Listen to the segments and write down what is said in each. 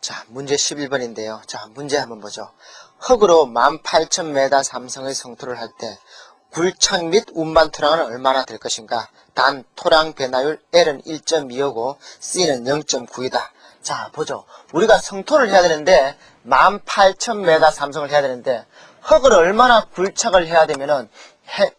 자, 문제 11번인데요. 자, 문제 한번 보죠. 흙으로 18,000m 삼성의 성토를 할 때 굴착 및 운반 토량은 얼마나 될 것인가? 단, 토량 변화율 L은 1.2고 C는 0.9이다. 자, 보죠. 우리가 성토를 해야 되는데 18,000m 삼성을 해야 되는데 흙을 얼마나 굴착을 해야 되면은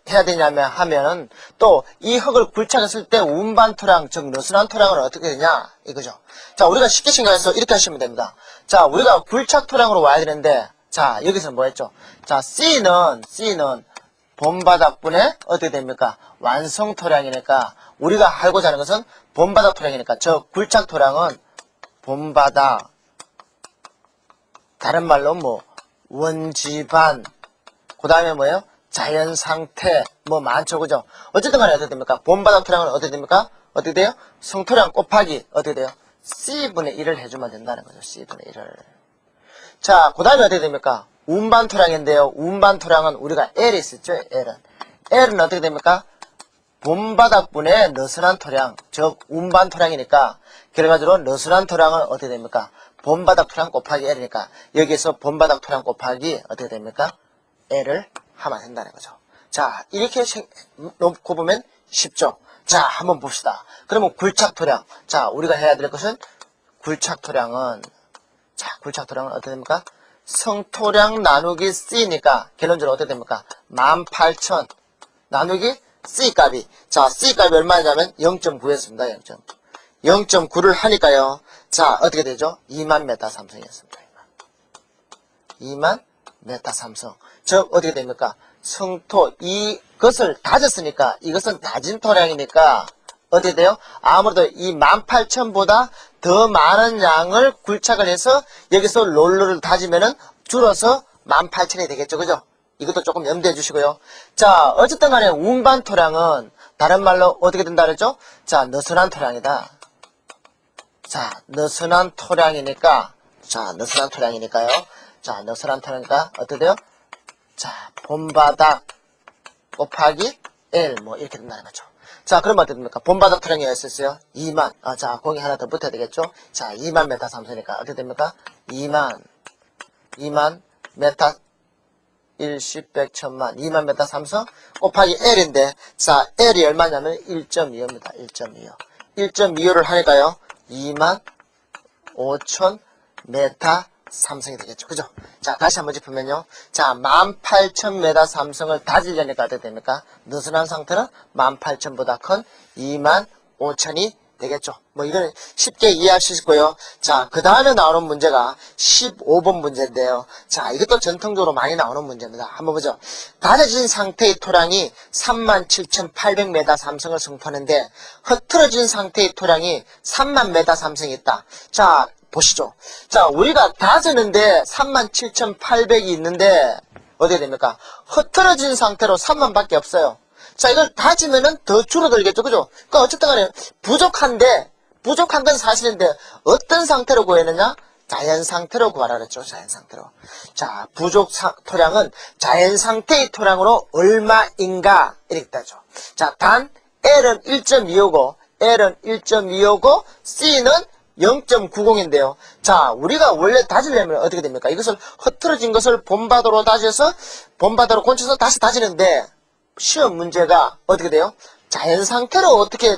해야 되냐면 하면은 또 이 흙을 굴착했을 때 운반 토량, 즉 느슨한 토량은 어떻게 되냐 이거죠. 자, 우리가 쉽게 생각해서 이렇게 하시면 됩니다. 자, 우리가 굴착 토량으로 와야 되는데 자, 여기서 뭐 했죠? 자, C는 본바닥분의 어떻게 됩니까? 완성 토량이니까 우리가 알고자 하는 것은 본바닥 토량이니까 저 굴착 토량은 본바닥, 다른 말로 뭐 원지반, 그 다음에 뭐예요? 자연 상태, 뭐 많죠, 그죠? 어쨌든 간에 어떻게 됩니까? 본바닥 토량은 어떻게 됩니까? 어떻게 돼요? 성토량 곱하기 어떻게 돼요? C분의 1을 해주면 된다는 거죠. C분의 1을. 자, 그 다음에 어떻게 됩니까? 운반 토량인데요. 운반 토량은 우리가 L이 있었죠, L은. L은 어떻게 됩니까? 본바닥분의 느슨한 토량, 즉 운반 토량이니까 결과적으로 느슨한 토량은 어떻게 됩니까? 본바닥 토량 곱하기 L이니까 여기에서 본바닥 토량 곱하기 어떻게 됩니까? L을 하면 된다는 거죠. 자, 이렇게 놓고 보면 쉽죠. 자, 한번 봅시다. 그러면 굴착 토량. 자, 우리가 해야 될 것은 굴착 토량은 어떻게 됩니까? 성토량 나누기 C니까 결론적으로 어떻게 됩니까? 18,000 나누기 C 값이. 자, C 값이 얼마냐면 0.9였습니다. 0.9를 하니까요. 자, 어떻게 되죠? 2만 메타 삼성이었습니다. 2만 메타 삼성. 즉, 어떻게 됩니까? 성토, 이것을 다졌으니까, 이것은 다진 토량이니까, 어떻게 돼요? 아무래도 이 18,000보다 더 많은 양을 굴착을 해서 여기서 롤러를 다지면은 줄어서 18,000이 되겠죠. 그죠? 이것도 조금 염두해 주시고요. 자, 어쨌든 간에 운반 토량은 다른 말로 어떻게 된다 그랬죠? 자, 느슨한 토량이다. 자, 느슨한 토량이니까요. 자, 느슨한 토량이니까 어떻게 돼요? 자, 본바닥 곱하기 L 뭐 이렇게 된다는 거죠. 자, 그러면 어떻게 됩니까? 본바닥 토량이 였었어요? 2만. 자, 공이 하나 더 붙어야 되겠죠? 자, 2만 메타 삼성이니까 어떻게 됩니까? 2만 메타 1, 10, 100, 1000만 2만 메타 삼성 곱하기 L인데 자, L이 얼마냐면 1.25입니다. 1.25. 1.25를 하니까요. 2만 5천 메타 삼성이 되겠죠. 그죠? 자, 다시 한번 짚으면요. 자, 18,000m 삼성을 다지려니까 어떻게 됩니까? 느슨한 상태는 18,000보다 큰 25,000이 되겠죠. 뭐 이거는 쉽게 이해할 수 있고요. 자, 그 다음에 나오는 문제가 15번 문제인데요. 자, 이것도 전통적으로 많이 나오는 문제입니다. 한번 보죠. 다져진 상태의 토량이 37,800m 삼성을 성토하는데 흐트러진 상태의 토량이 3만 m 삼성이 있다. 자, 보시죠. 자, 우리가 다지는데 37,800이 있는데 어떻게 됩니까? 흐트러진 상태로 3만 밖에 없어요. 자, 이걸 다지면은 더 줄어들겠죠. 그죠? 그러니까 어쨌든 간에 부족한 건 사실인데 어떤 상태로 구해느냐? 자연 상태로 구하라 그랬죠. 자연 상태로. 자, 부족 토량은 자연 상태의 토량으로 얼마인가? 이렇게 따죠. 자, 단 L은 1.25고 C는 0.90인데요. 자, 우리가 원래 다지려면 어떻게 됩니까? 이것을 흐트러진 것을 본바다로 다져서 본바다로 곤쳐서 다시 다지는데 시험 문제가 어떻게 돼요? 자연 상태로 어떻게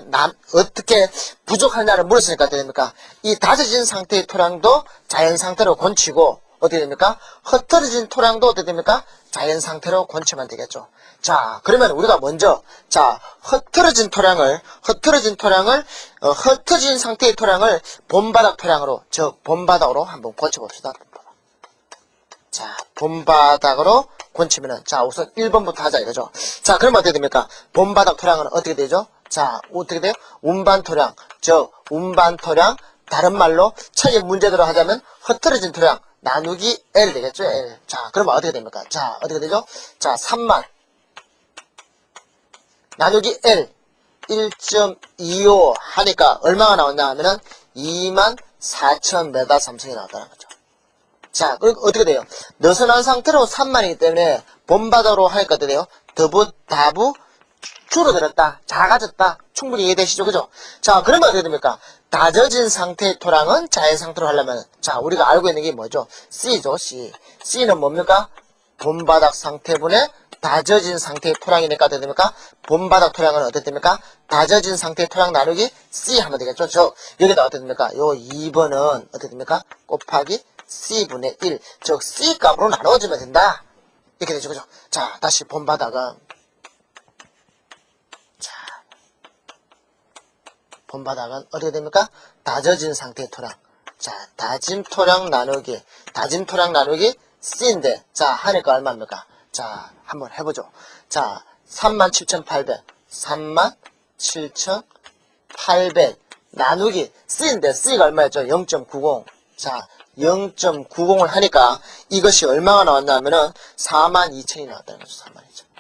부족하냐를 물었으니까 어떻게 됩니까? 이 다져진 상태의 토량도 자연 상태로 곤치고 어떻게 됩니까? 흐트러진 토량도 어떻게 됩니까? 자연 상태로 곤치면 되겠죠. 자, 그러면 우리가 먼저 자, 흐트러진 상태의 토량을 본바닥 토량으로, 즉 본바닥으로 한번 곤쳐봅시다. 자, 본바닥으로 곤치면은 자, 우선 1번부터 하자 이거죠. 자, 그러면 어떻게 됩니까? 본바닥 토량은 어떻게 되죠? 자, 어떻게 돼요? 운반 토량, 즉 운반 토량, 다른 말로 책의 문제대로 하자면 흐트러진 토량 나누기 L 되겠죠? L. 자, 그러면 어떻게 됩니까? 자, 어떻게 되죠? 자, 3만 나누기 L 1.25 하니까 얼마가 나왔냐 하면은 24,000m 삼성이 나왔다는 거죠. 자, 어떻게 돼요? 느슨한 상태로 3만이기 때문에 본바다로 하니까 어떻게 돼요? 다부 줄어들었다, 작아졌다. 충분히 이해되시죠? 그죠? 자, 그러면 어떻게 됩니까? 다져진 상태의 토양은 자연 상태로 하려면, 자, 우리가 알고 있는 게 뭐죠? C죠, C. C는 뭡니까? 본바닥 상태분의 다져진 상태의 토양이니까 어떻게 됩니까? 본바닥 토양은 어떻게 됩니까? 다져진 상태의 토양 나누기 C 하면 되겠죠? 여기다 어떻게 됩니까? 요 2번은 어떻게 됩니까? 곱하기 C분의 1. 즉, C 값으로 나눠주면 된다. 이렇게 되죠. 그죠? 자, 다시 본바닥은. 자, 본바닥은 어떻게 됩니까? 다져진 상태의 토양. 자, 다진 토양 나누기 C인데, 자, 하니까 얼마입니까? 자, 한번 해보죠. 자, 37,800. 37,800 나누기 C인데, C가 얼마였죠? 0.90. 자, 0.90을 하니까 이것이 얼마가 나왔냐면은 42,000이 나왔다는 거죠. 42,000.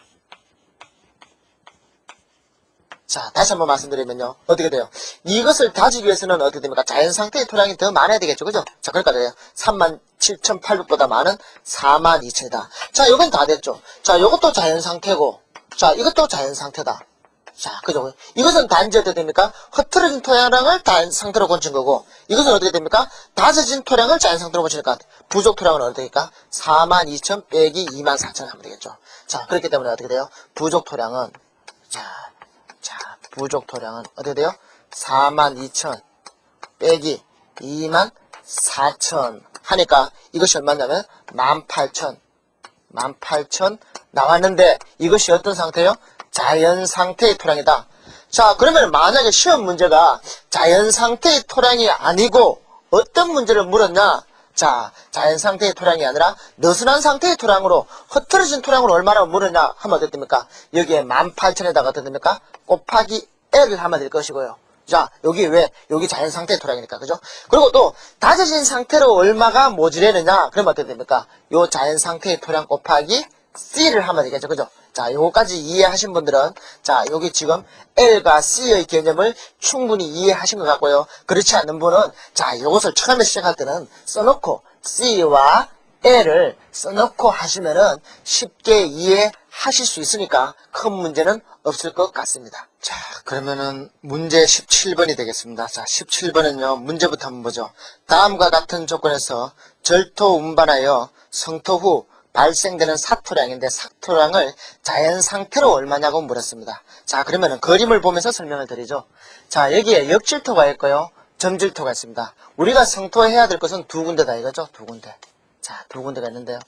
자, 다시 한번 말씀드리면요. 어떻게 돼요? 이것을 다지기 위해서는 어떻게 됩니까? 자연 상태의 토양이 더 많아야 되겠죠. 그죠? 자, 그러니까 돼요. 37,800보다 많은 42,000이다. 자, 요건 다 됐죠. 자, 요것도 자연 상태고, 자, 이것도 자연 상태다. 자, 그죠? 이것은 단지 어떻게 됩니까? 흐트러진 토양을 자연 상태로 고친 거고, 이것은 어떻게 됩니까? 다져진 토양을 자연 상태로 고치니까, 부족 토양은 어떻게 됩니까? 42,000 빼기 24,000 하면 되겠죠. 자, 그렇기 때문에 어떻게 돼요? 부족 토양은, 부족 토량은 어떻게 돼요? 42,000 빼기 24,000 하니까 이것이 얼마냐면 18,000 나왔는데 이것이 어떤 상태예요? 자연 상태의 토량이다. 자, 그러면 만약에 시험 문제가 자연 상태의 토량이 아니고 어떤 문제를 물었냐? 자, 자연 상태의 토량이 아니라 느슨한 상태의 토량으로 흐트러진 토량으로 얼마나 물었냐 하면 어떻게 됩니까? 여기에 18,000에다가 어떻게 됩니까? 곱하기 L을 하면 될 것이고요. 자, 여기 왜? 여기 자연 상태의 토량이니까, 그죠? 그리고 또 다져진 상태로 얼마가 모자라느냐? 그러면 어떻게 됩니까? 요 자연 상태의 토량 곱하기 C를 하면 되겠죠, 그죠? 자, 요거까지 이해하신 분들은, 자, 여기 지금 L과 C의 개념을 충분히 이해하신 것 같고요. 그렇지 않는 분은, 자, 요것을 처음에 시작할 때는 써놓고, C와 L을 써놓고 하시면은 쉽게 이해하실 수 있으니까 큰 문제는 없을 것 같습니다. 자, 그러면은 문제 17번이 되겠습니다. 자, 17번은요, 문제부터 한번 보죠. 다음과 같은 조건에서 절토 운반하여 성토 후 발생되는 사토량인데 사토량을 자연 상태로 얼마냐고 물었습니다. 자, 그러면은 그림을 보면서 설명을 드리죠. 자, 여기에 역질토가 있고요, 점질토가 있습니다. 우리가 성토해야 될 것은 두 군데다 이거죠, 두 군데. 자, 두 군데가 있는데요.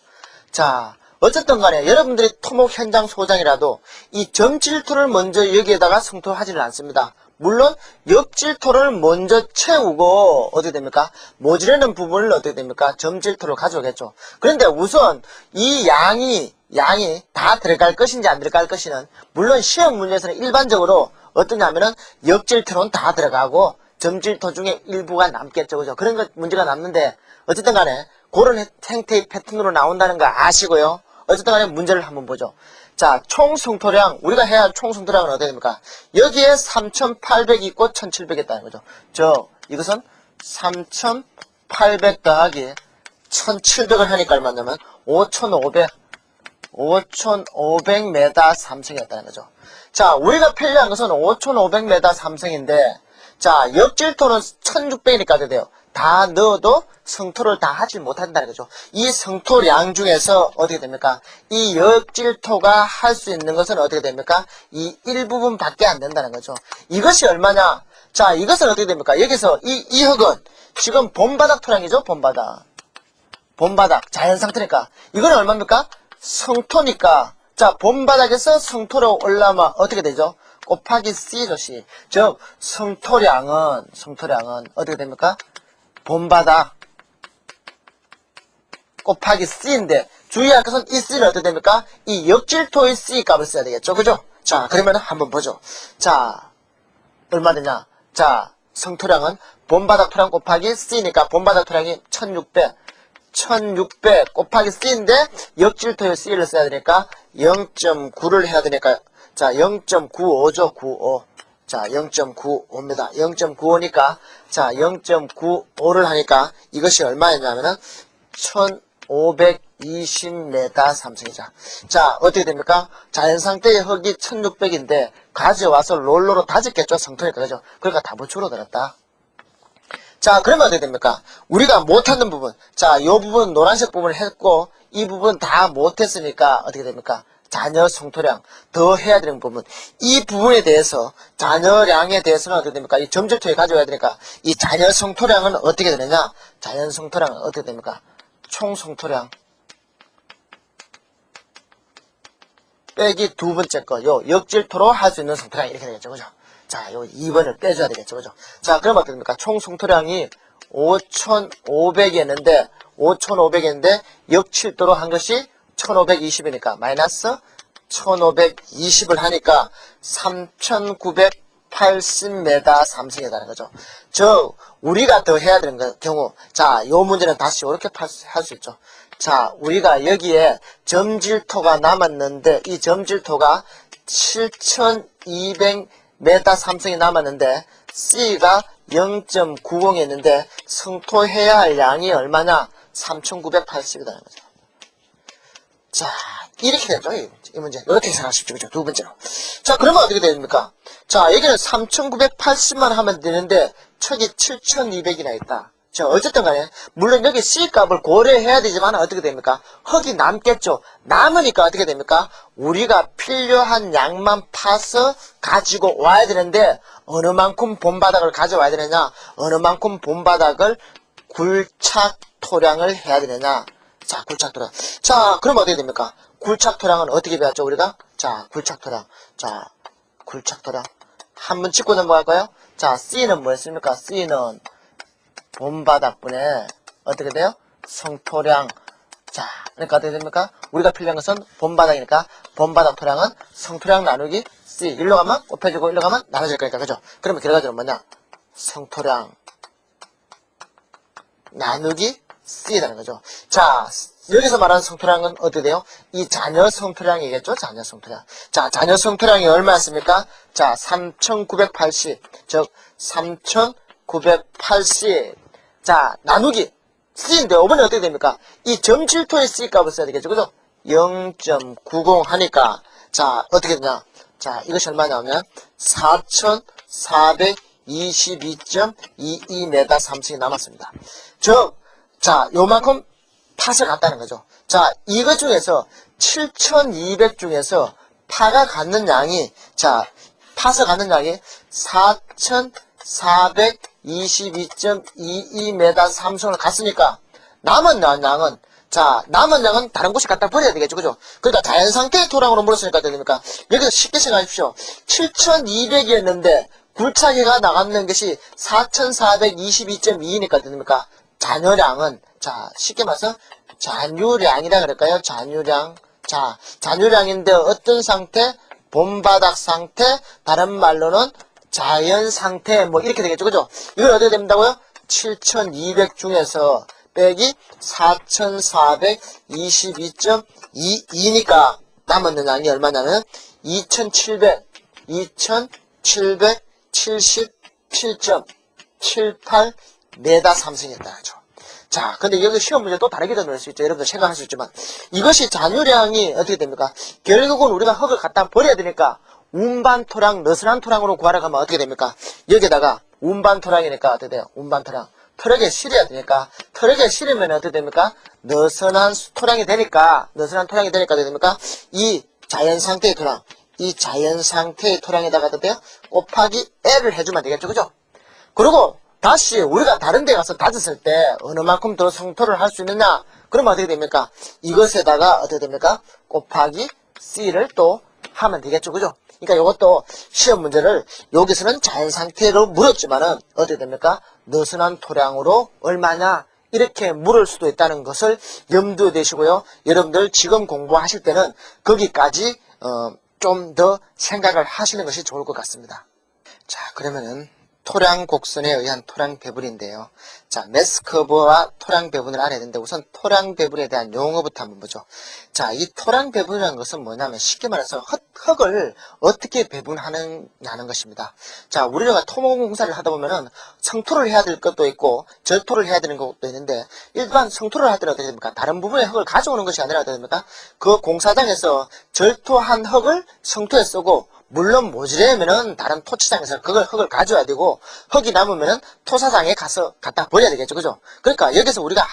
자, 어쨌든 간에 여러분들이 토목 현장 소장이라도 이 점질토를 먼저 여기에다가 성토하지는 않습니다. 물론 역질토를 먼저 채우고 어떻게 됩니까? 모자라는 부분을 어떻게 됩니까? 점질토를 가져오겠죠. 그런데 우선 이 양이 다 들어갈 것인지 안 들어갈 것이는 물론 시험 문제에서는 일반적으로 어떠냐면은 역질토는 다 들어가고 점질토 중에 일부가 남겠죠. 그죠? 그런 것 문제가 남는데 어쨌든 간에 그런 형태의 패턴으로 나온다는 거 아시고요. 어쨌든 간에 문제를 한번 보죠. 자, 총 성토량, 우리가 해야 할 총 성토량은 어떻게 됩니까? 여기에 3,800 있고 1,700 있다는 거죠. 이것은 3,800 더하기 1,700을 하니까 얼마냐면 5,500m 삼성이었다는 거죠. 자, 우리가 편리한 것은 5,500m 삼성인데, 자, 역질토는 1,600이니까 어떻게 돼요? 다 넣어도 성토를 다 하지 못한다는 거죠. 이 성토량 중에서 어떻게 됩니까? 이 역질토가 할 수 있는 것은 어떻게 됩니까? 이 일부분밖에 안 된다는 거죠. 이것이 얼마냐? 자, 이것은 어떻게 됩니까? 여기서 이 흙은 지금 본바닥 토량이죠, 본바닥. 자연 상태니까. 이건 얼마입니까? 성토니까. 자, 본바닥에서 성토로 올라오면 어떻게 되죠? 곱하기 C죠, C. 즉, 성토량은 어떻게 됩니까? 본바닥 곱하기 C인데 주의할 것은 이 C는 어떻게 됩니까? 이 역질토의 C 값을 써야 되겠죠. 그죠? 자, 그러면 한번 보죠. 자, 얼마 되냐? 자, 성토량은 본바닥 토량 곱하기 C니까 본바닥 토량이 1,600 곱하기 C인데 역질토의 C를 써야 되니까 0.9를 해야 되니까 자, 0.95죠. 95. 자, 0.95입니다. 0.95니까 자, 0.95를 하니까 이것이 얼마였냐면은 1,500 20m 3승이자. 자, 어떻게 됩니까? 자연상태의 흙이 1600인데, 가져와서 롤러로 다졌겠죠? 성토니까, 그죠? 그러니까 답은 줄어들었다. 자, 그러면 어떻게 됩니까? 우리가 못하는 부분. 자, 이 부분, 노란색 부분을 했고, 이 부분 다 못했으니까, 어떻게 됩니까? 잔여 성토량, 더 해야 되는 부분. 이 부분에 대해서, 잔여량에 대해서는 어떻게 됩니까? 이 점집토에 가져와야 되니까, 이 잔여 성토량은 어떻게 되느냐? 잔여 성토량은 어떻게 됩니까? 총 성토량. 빼기 두 번째 거, 요, 역질토로 할 수 있는 성토량 이렇게 되겠죠. 그죠? 자, 요 2번을 빼줘야 되겠죠. 그죠? 자, 그럼 어떻게 됩니까? 총 성토량이 5,500이었는데, 5,500인데, 역칠도로 한 것이 1,520이니까, 마이너스 1,520을 하니까, 3,980m 3승이라는 거죠. 우리가 더 해야 되는 경우, 자, 요 문제는 다시 이렇게 할 수 있죠. 자, 우리가 여기에 점질토가 남았는데, 이 점질토가 7,200m 3승이 남았는데, C가 0.90이 있는데, 성토해야 할 양이 얼마냐? 3,980이라는 거죠. 자, 이렇게 되죠, 이 문제. 이렇게 생각하십시오. 그죠? 두 번째로. 자, 그러면 어떻게 됩니까? 자, 여기는 3,980만 하면 되는데, 척이 7,200이나 있다. 자, 어쨌든 간에, 물론 여기 C 값을 고려해야 되지만 어떻게 됩니까? 흙이 남겠죠? 남으니까 어떻게 됩니까? 우리가 필요한 양만 파서 가지고 와야 되는데, 어느 만큼 본바닥을 가져와야 되느냐? 어느 만큼 본바닥을 굴착 토량을 해야 되느냐? 자, 굴착 토량. 자, 그럼 어떻게 됩니까? 굴착 토량은 어떻게 배웠죠, 우리가? 자, 굴착 토량. 자, 굴착 토량. 한번 짚고 넘어갈까요? 자, C는 뭐였습니까? C는 본바닥분에 어떻게 돼요? 성토량. 자, 그러니까 어떻게 됩니까? 우리가 필요한 것은 본바닥이니까 본바닥 토량은 성토량 나누기 C. 일로 가면 곱해지고 일로 가면 나눠질 거니까, 그죠? 그러면 결과적으로 뭐냐? 성토량 나누기 C라는 거죠. 자, 여기서 말하는 성토량은 어떻게 돼요? 이 잔여 성토량이겠죠? 잔여 성토량. 자, 잔여 성토량이 얼마였습니까? 자, 3,980. 즉, 3,980. 자, 나누기 C인데, 이번에 어떻게 됩니까? 이 점질토의 C 값을 써야 되겠죠? 그죠? 0.90 하니까, 자, 어떻게 되냐? 자, 이것이 얼마 나오면 4,422.22m 3승이 남았습니다. 즉, 자, 요만큼 팥을 갔다는 거죠. 자, 이것 중에서 7,200 중에서 파가 갖는 양이, 자, 팥을 갖는 양이 4,422.22m 3승을 갔으니까, 남은 양은, 자, 남은 양은 다른 곳에 갖다 버려야 되겠죠. 그죠? 그러니까 자연상태의 토랑으로 물었으니까 어떻게 됩니까? 여기서 쉽게 생각하십시오. 7,200이었는데, 굴착해가 나가는 것이 4,422.2니까 됩니까? 잔여량은, 자, 쉽게 말해서 잔유량이라 그럴까요? 잔유량. 자, 잔유량인데 어떤 상태? 본바닥 상태, 다른 말로는 자연 상태, 뭐 이렇게 되겠죠. 그죠? 이걸 어떻게 된다고요? 7,200 중에서 빼기 4,422.22니까 남았는 양이 얼마냐면 2,777.78m 3승이었다. 자, 근데 여기 시험 문제 또 다르게도 넣을 수 있죠. 여러분들 생각할 수 있지만, 이것이 잔유량이 어떻게 됩니까? 결국은 우리가 흙을 갖다 버려야 되니까, 운반 토량, 느슨한 토량으로 구하라고 하면 어떻게 됩니까? 여기다가, 운반 토량이니까 어떻게 돼요? 운반 토량. 트럭에 실어야 되니까, 트럭에 실으면 어떻게 됩니까? 느슨한 토량이 되니까, 어떻게 됩니까? 이 자연 상태의 토량, 이 자연 상태의 토량에다가 어떻게 돼요? 곱하기 L을 해주면 되겠죠. 그죠? 그리고, 다시 우리가 다른 데 가서 다졌을 때 어느 만큼 더 성토를 할 수 있느냐? 그러면 어떻게 됩니까? 이것에다가 어떻게 됩니까? 곱하기 C를 또 하면 되겠죠. 그죠? 그러니까 이것도 시험 문제를 여기서는 자연 상태로 물었지만은 어떻게 됩니까? 느슨한 토량으로 얼마냐? 이렇게 물을 수도 있다는 것을 염두에 두시고요. 여러분들 지금 공부하실 때는 거기까지 좀 더 생각을 하시는 것이 좋을 것 같습니다. 자, 그러면은 토량 곡선에 의한 토량 배분인데요. 자, 매스 커브와 토량 배분을 알아야 되는데 우선 토량 배분에 대한 용어부터 한번 보죠. 자, 이 토량 배분이라는 것은 뭐냐면 쉽게 말해서 흙을 어떻게 배분하느냐는 것입니다. 자, 우리가 토목공사를 하다 보면은 성토를 해야 될 것도 있고 절토를 해야 되는 것도 있는데 일반 성토를 할 때는 어떻게 됩니까? 다른 부분의 흙을 가져오는 것이 아니라 어떻게 됩니까? 그 공사장에서 절토한 흙을 성토에 쓰고 물론 모자라면은 다른 토치장에서 그걸 흙을 가져야 되고 흙이 남으면은 토사장에 가서 갖다 버려야 되겠죠, 그죠? 그러니까 여기서 우리가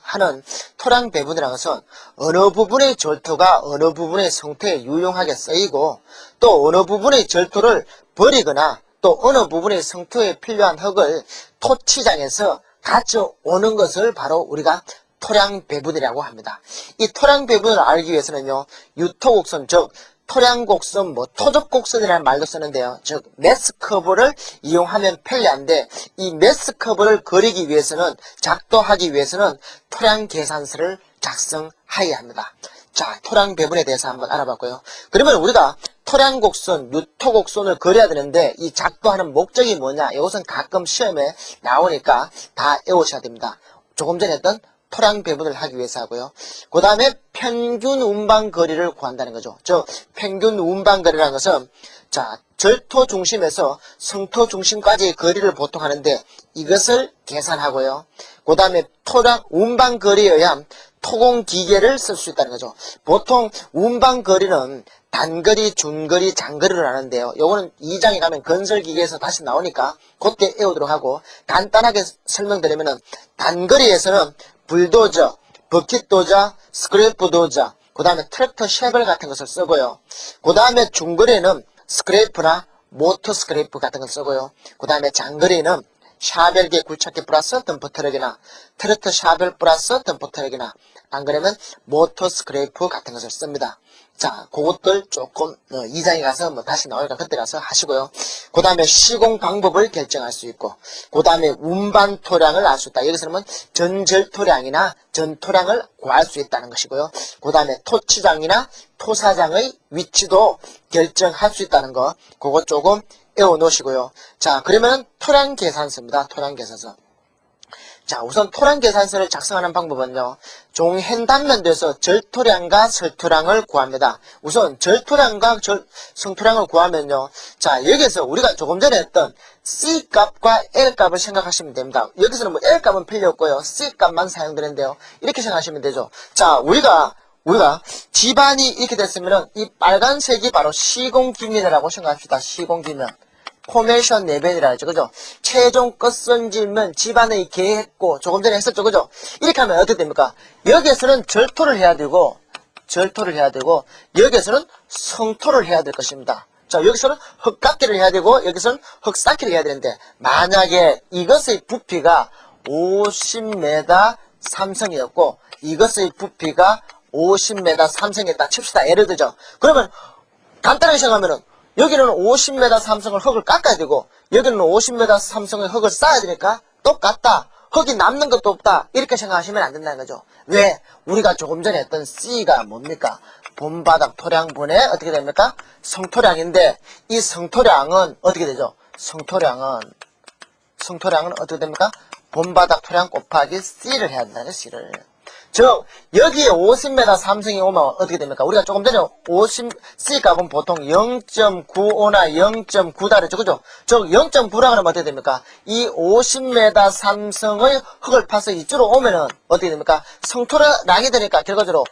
하는 토량 배분이라는 것은 어느 부분의 절토가 어느 부분의 성토에 유용하게 쓰이고 또 어느 부분의 절토를 버리거나 또 어느 부분의 성토에 필요한 흙을 토치장에서 가져오는 것을 바로 우리가 토량 배분이라고 합니다. 이 토량 배분을 알기 위해서는요, 유토곡선, 즉 토량곡선, 토접곡선이라는 말도 쓰는데요. 즉 매스커브를 이용하면 편리한데 이 매스커브를 그리기 위해서는 작도하기 위해서는 토량 계산서를 작성해야 합니다. 자, 토량 배분에 대해서 한번 알아봤고요. 그러면 우리가 토량곡선, 유토곡선을 그려야 되는데 이 작도하는 목적이 뭐냐? 이것은 가끔 시험에 나오니까 다 외우셔야 됩니다. 조금 전에 했던 토량 배분을 하기 위해서 하고요. 그 다음에 평균 운반 거리를 구한다는 거죠. 즉 평균 운반 거리라는 것은 자, 절토 중심에서 성토 중심까지의 거리를 보통 하는데 이것을 계산하고요. 그 다음에 토량 운반 거리에 의한 토공 기계를 쓸 수 있다는 거죠. 보통 운반 거리는 단거리, 중거리, 장거리를 하는데요. 요거는 2장에 가면 건설기계에서 다시 나오니까 그때 외우도록 하고 간단하게 설명드리면은 단거리에서는 불도저, 버킷도저, 스크래프도저, 그 다음에 트랙터 쉐벨 같은 것을 쓰고요. 그 다음에 중거리는 스크래프나 모터 스크래프 같은 걸 쓰고요. 그 다음에 장거리는 샤벨기 굴착기 플러스 덤프 트럭이나 트랙터 샤벨 플러스 덤프 트럭이나 안 그러면 모터 스크래프 같은 것을 씁니다. 자, 그것들 조금 2장에 가서 다시 나오니까 그때 가서 하시고요. 그 다음에 시공 방법을 결정할 수 있고 그 다음에 운반 토량을 알 수 있다. 여기서는 전절토량이나 전토량을 구할 수 있다는 것이고요. 그 다음에 토치장이나 토사장의 위치도 결정할 수 있다는 거 그거 조금 외워 놓으시고요. 자, 그러면 토량 계산서입니다. 토량 계산서. 자, 우선 토량 계산서를 작성하는 방법은요. 종횡 단면도에서 절토량과 설토량을 구합니다. 우선 절토량과 성토량을 구하면요. 자, 여기서 우리가 조금 전에 했던 C값과 L값을 생각하시면 됩니다. 여기서는 L값은 필요 없고요. C값만 사용되는데요. 이렇게 생각하시면 되죠. 자, 우리가 집안이 이렇게 됐으면은 이 빨간색이 바로 시공기면이라고 생각합시다. 시공기면. 포메이션 레벨이라 하죠. 그죠? 최종 끝선질면 집안의 계획고 조금 전에 했었죠. 그죠? 이렇게 하면 어떻게 됩니까? 여기에서는 절토를 해야 되고 여기에서는 성토를 해야 될 것입니다. 자, 여기서는 흙깎기를 해야 되고 여기서는 흙쌓기를 해야 되는데 만약에 이것의 부피가 50m 삼성이었고 이것의 부피가 50m 삼성이었다 칩시다. 예를 들죠. 그러면 간단하게 생각하면은 여기는 50m 삼성을 흙을 깎아야 되고 여기는 50m 삼성의 흙을 쌓아야 되니까 똑같다. 흙이 남는 것도 없다. 이렇게 생각하시면 안 된다는 거죠. 왜? 우리가 조금 전에 했던 C가 뭡니까? 본바닥 토량분의 어떻게 됩니까? 성토량인데 이 성토량은 어떻게 되죠? 성토량은 어떻게 됩니까? 본바닥 토량 곱하기 C를 해야 된다는 C를. 즉 여기에 50m 삼성이 오면 어떻게 됩니까? 우리가 조금 전에 50C 값은 보통 0.95나 0.9다 그랬죠. 그죠? 즉 0.9라고 하면 어떻게 됩니까? 이 50m 삼성의 흙을 파서 이쪽으로 오면은 어떻게 됩니까? 성토량이 되니까 결과적으로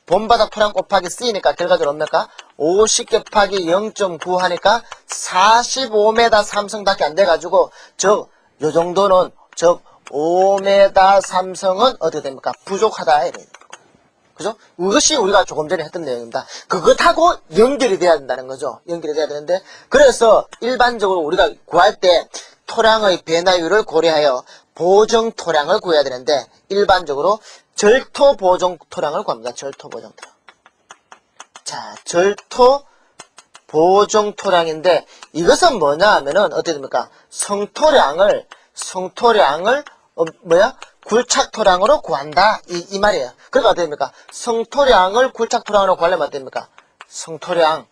본바닥 토량 곱하기 C니까 결과적으로 뭡니까? 50 곱하기 0.9 하니까 45m 삼성밖에 안 돼가지고 즉 요 정도는 즉 5m 삼성은 어떻게 됩니까? 부족하다. 이래요. 그죠? 이것이 우리가 조금 전에 했던 내용입니다. 그것하고 연결이 돼야 된다는 거죠. 연결이 돼야 되는데, 그래서 일반적으로 우리가 구할 때 토량의 변화율을 고려하여 보정 토량을 구해야 되는데, 일반적으로 절토 보정 토량을 구합니다. 절토 보정 토량. 자, 절토 보정 토량인데, 이것은 뭐냐 하면은 어떻게 됩니까? 성토량을 굴착토량으로 구한다. 이 말이에요. 그러니까 어떻게 됩니까? 성토량을 굴착토량으로 구하려면 어떻게 됩니까? 성토량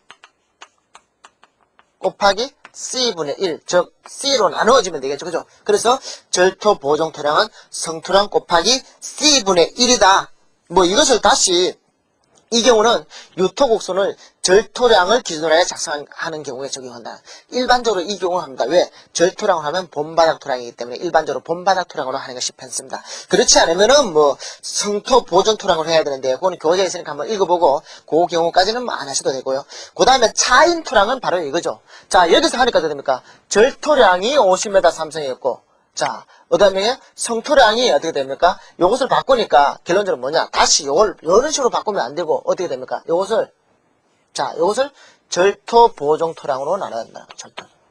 곱하기 C분의 1, 즉 C로 나누어지면 되겠죠. 그죠? 그래서 절토 보정 토량은 성토량 곱하기 C분의 1이다. 뭐 이것을 다시 이 경우는 유토곡선을 절토량을 기준으로 해 작성하는 경우에 적용한다. 일반적으로 이 경우를 합니다. 왜? 절토량을 하면 본바닥 토량이기 때문에 일반적으로 본바닥 토량으로 하는 것이 편습니다. 그렇지 않으면은 뭐 성토 보정 토량으로 해야 되는데 그거는 교재에 있으니까 한번 읽어보고 그 경우까지는 안 하셔도 되고요. 그 다음에 차인 토량은 바로 이거죠. 자, 여기서 하니까 어떻게 됩니까? 절토량이 50m 삼성이었고, 자, 그 다음에 성토량이 어떻게 됩니까? 요것을 바꾸니까 결론적으로 뭐냐? 다시 요걸 이런 식으로 바꾸면 안 되고 어떻게 됩니까? 요것을 절토 보정 토량으로 나눠야 된다.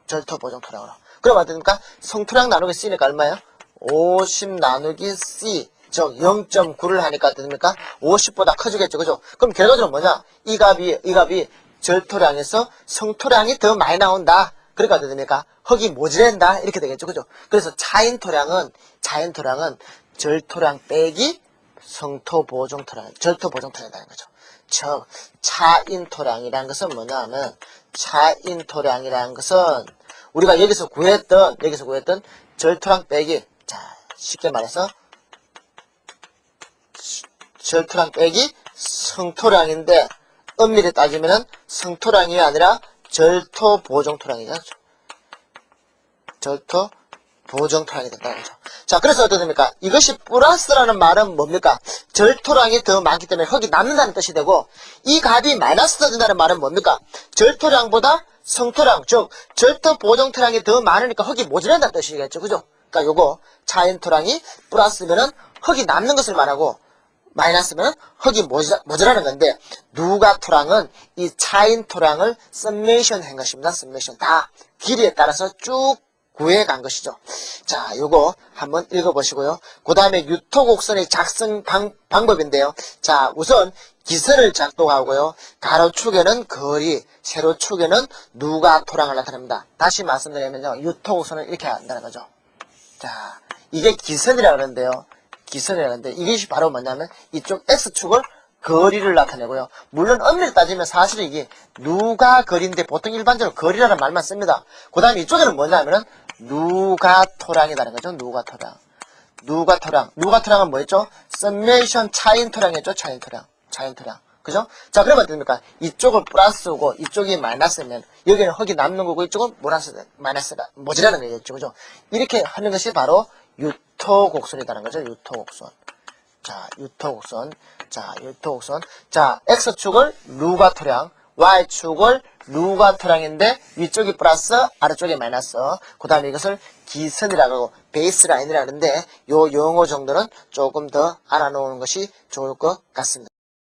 절토 보정 토량으로. 그럼 어떻게 됩니까? 성토량 나누기 C니까 얼마예요? 50 나누기 C. 즉 0.9를 하니까 어떻게 됩니까? 50보다 커지겠죠. 그죠? 그럼 결과적으로 뭐냐? 이 값이 절토량에서 성토량이 더 많이 나온다. 그러니까 어떻게 됩니까? 흙이 모자란다. 이렇게 되겠죠. 그죠? 그래서 차인 토량은 절토량 빼기 성토 보정 토량, 절토 보정 토량이라는 거죠. 즉, 차인 토량이라는 것은 뭐냐면, 차인 토량이라는 것은 우리가 여기서 구했던 절토량 빼기, 자, 쉽게 말해서 절토량 빼기 성토량인데, 엄밀히 따지면은 성토량이 아니라 절토 보정 토량이죠. 절토 보정 토량이 된다는 거죠. 자, 그래서 어떻게 됩니까? 이것이 플러스라는 말은 뭡니까? 절토량이 더 많기 때문에 흙이 남는다는 뜻이 되고, 이 값이 마이너스가 된다는 말은 뭡니까? 절토량보다 성토량, 즉 절토 보정 토량이 더 많으니까 흙이 모자란다는 뜻이겠죠. 그죠? 그러니까 요거 차인 토량이 플러스면은 흙이 남는 것을 말하고, 마이너스면 흙이 모자라는 건데, 누가 토량은 이 차인 토량을 썸메이션 한 것입니다. 썸메이션. 다 길이에 따라서 쭉 구해간 것이죠. 자, 요거 한번 읽어보시고요. 그 다음에 유토곡선의 작성 방법인데요. 자, 우선 기선을 작동하고요. 가로축에는 거리, 세로축에는 누가 토량을 나타냅니다. 다시 말씀드리면요. 유토곡선은 이렇게 한다는 거죠. 자, 이게 기선이라고 그러는데요. 기선이라는데 이것이 바로 뭐냐면 이쪽 X축을 거리를 나타내고요. 물론 엄밀히 따지면 사실은 이게 누가 거리인데 보통 일반적으로 거리라는 말만 씁니다. 그 다음에 이쪽에는 뭐냐면은 누가 토량이라는 거죠. 누가 토량은 뭐였죠? 썸메이션 차인 토량이었죠. 차인 토량. 그죠? 자, 그러면 어떻습니까? 이쪽을 플러스고 이쪽이 마이너스면 여기는 흙이 남는 거고 이쪽은 마이너스가 모자라는 거겠죠. 그죠? 이렇게 하는 것이 바로 유토곡선이라는 거죠. 유토곡선. 자, X축을 누가 토량, Y축을 누가 토량인데 위쪽이 플러스, 아래쪽이 마이너스. 그 다음에 이것을 기선이라고 하고 베이스라인이라는데 요 용어 정도는 조금 더 알아놓는 것이 좋을 것 같습니다.